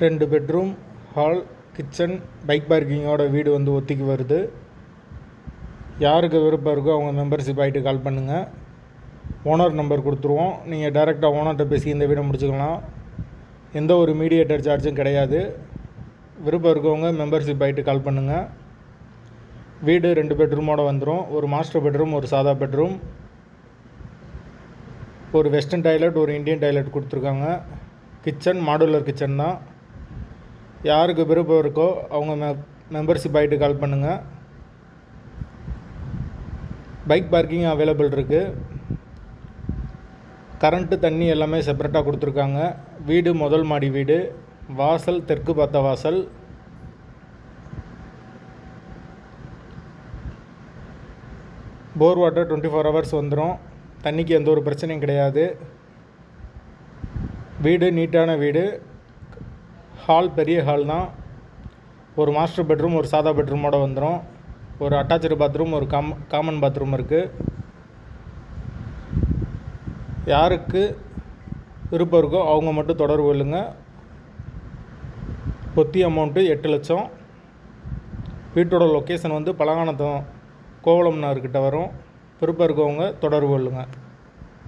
2 bedroom, hall, kitchen, bike பார்க்கிங்கோட வீடு வந்து ஒத்திக்கு வருது. யாருக்கு விருப்பம் இருக்கோ அவங்க மெம்பர்ஷிப் ஆகிட்டு கால் பண்ணுங்கள். ஓனர் நம்பர் கொடுத்துருவோம். நீங்கள் டைரெக்டாக ஓனர்கிட்ட பேசி இந்த வீடை முடிச்சுக்கலாம். எந்த ஒரு மீடியேட்டர் சார்ஜும் கிடையாது. விருப்பம் இருக்கவங்க மெம்பர்ஷிப் ஆகிட்டு கால் பண்ணுங்கள். வீடு 2 பெட்ரூமோடு வந்துடும். ஒரு மாஸ்டர் பெட்ரூம், ஒரு சாதா பெட்ரூம், ஒரு வெஸ்டர்ன் டாய்லெட், ஒரு இந்தியன் டாய்லெட் கொடுத்துருக்காங்க. கிச்சன் மாடுலர் கிச்சன் தான். யாருக்கு விருப்பம் இருக்கோ அவங்க மெம்பர்ஷிப் ஆகிட்டு கால் பண்ணுங்கள். பைக் பார்க்கிங் அவைலபிள் இருக்குது. கரண்ட்டு, தண்ணி எல்லாமே செப்பரேட்டாக கொடுத்துருக்காங்க. வீடு முதல் மாடி வீடு. வாசல் தெற்கு பார்த்த வாசல். போர் வாட்டர் 24 hours வந்துடும். தண்ணிக்கு எந்த ஒரு பிரச்சனையும் கிடையாது. வீடு நீட்டான வீடு. ஹால் பெரிய ஹால் தான். ஒரு மாஸ்டர் பெட்ரூம், ஒரு சாதா பெட்ரூமோடு வந்துடும். ஒரு அட்டாச்சு பாத்ரூம், ஒரு காமன் பாத்ரூம் இருக்குது. யாருக்கு விருப்பம் இருக்கோ அவங்க மட்டும் தொடர்பு கொள்ளுங்க. பொத்தி அமௌண்ட்டு 8 லட்சம். வீட்டோட லொக்கேஷன் வந்து பலகானத்தம் கோவளம்னார்கிட்ட வரும். விருப்பம் இருக்கவங்க தொடர்பு கொள்ளுங்கள்.